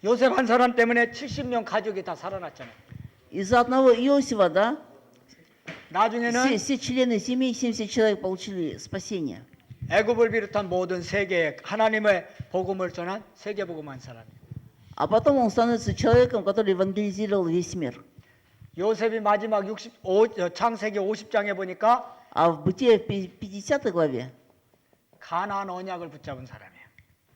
요셉 한 사람 때문에 70명 가족이 다 살아났잖아요. Из-за одного Иосифа, да, 나중에는 все члены семьи, 70 человек получили спасение. 애굽을 비롯한 모든 세계에 하나님의 복음을 전한 세계 복음한 사람이에요. А потом он становится человеком, который евангелизировал весь мир. 요셉이 마지막 창세기 50장에 보니까 А в Бытие в 50 главе 가나안 언약을 붙잡은 사람이에요.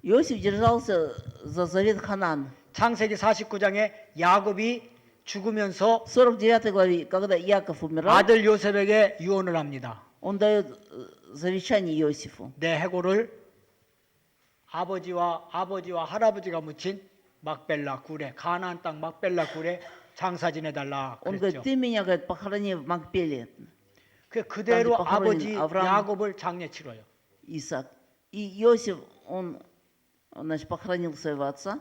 Иосиф держался за завет Ханаан. 창세기 49장에 야곱이 죽으면서 В 49 главе, когда Иаков умирал, 아들 요셉에게 유언을 합니다. он дает завещание Иосифу. 내 해골을 아버지와 할아버지가 묻힌 막벨라 굴에 가나안 땅 막벨라 굴에 장사 지내달라 Он 그랬죠. говорит, ты меня, говорит, похорони в Макпеле, 그대로 там, где 아버지 похоронен Авраам. 야곱을 장례 치러요. Исаак. И Иосиф, он значит, похоронил своего отца.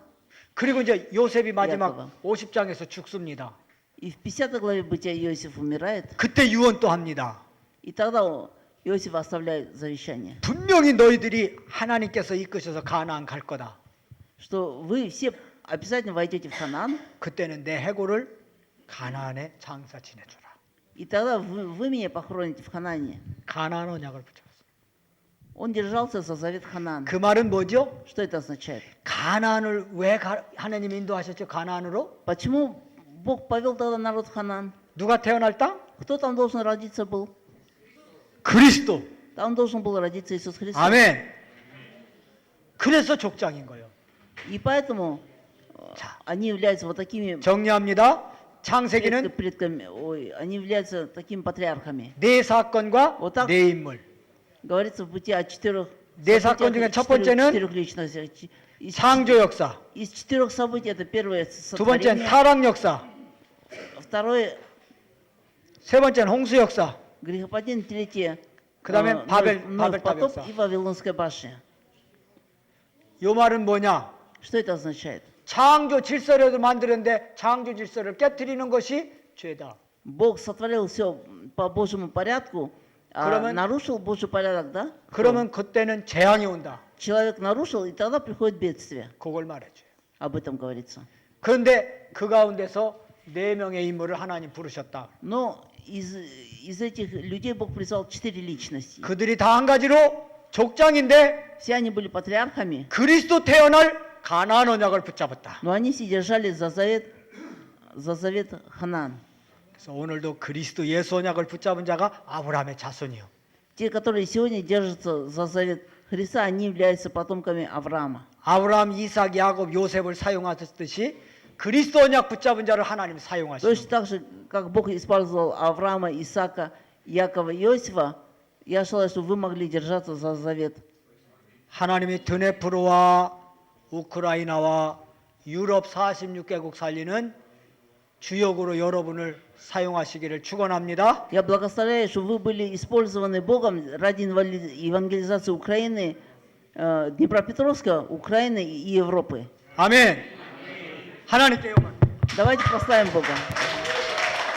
그리고 이제 요셉이 마지막 야곱아. 50장에서 죽습니다. И в 50 главе Бытия Иосиф умирает. 그때 유언 또 합니다. И тогда Иосиф оставляет завещание, 분명히 너희들이 하나님께서 이끄셔서 가나안 갈 거다. что вы все обязательно войдете в Ханаан, 그때는 내 해골을 가나안에 장사 지내주라. и тогда вы меня похороните в Ханаане. 가나안 언약을 붙잡았어. Он держался за завет Ханаан. 그 말은 뭐죠? Что это означает? 가나안을 왜 하나님 인도하셨죠? 가나안으로? Почему Бог повел тогда народ в Ханаан? 누가 태어날 땅? Кто там должен родиться был? 그리스도. Там должен был родиться Иисус Христос. 아멘. 그래서 족장인 거예요. И поэтому 자, они являются вот такими 정리합니다. 창세기는 предками, они являются такими патриархами. 네 사건과 Вот так. 네 인물. Говорится в Бытие о 4 네 사건 중에 첫 번째는 четырех личностей. 창조 역사, Из 4 событий это первое 두 번째는 сотворение, 타락 역사, второе 세 번째는 홍수 역사, грехопадение, третье 그다음에 Ной 바벨탑 потоп 역사. и Вавилонская башня. 이 말은 뭐냐? Что это означает? 창조 질서를 만드는데 창조 질서를 깨뜨리는 것이 죄다. Бог сотворил все по Божьему порядку, а 그러면- нарушил Божий порядок, да? 그러면 그때는 재앙이 온다. Человек нарушил, и тогда приходит бедствие. 그걸 말해줘요. Об этом говорится. 그런데 그 가운데서 네 명의 인물을 하나님 부르셨다. Но из этих людей Бог призвал 4 личности. 그들이 다 한 가지로 족장인데 Все они были патриархами, 그리스도 태어날 가나안 언약을 붙잡았다. но они все держались за завет Ханан. 그래서 오늘도 그리스도 예수 언약을 붙잡은 자가 아브라함의 자손이요. Те, которые сегодня держатся за завет Христа, они являются потомками Авраама. 아브라함, 이삭, 야곱, 요셉을 사용하셨듯이 그리스도 언약 붙잡은 자를 하나님 사용하시는 Точно так же, как Бог использовал Авраама, Исаака, Якова, Иосифа, я желаю, чтобы вы могли держаться за завет. 하나님이 드네프로와 우크라이나와 유럽 46개국 살리는 주역으로 여러분을 사용하시기를 축원합니다. Я благословляю, чтобы вы были использованы Богом ради евангелизации Украины, Днепропетровска, Украины и Европы. 아멘. 하나님께 영광. Давайте прославим Бога.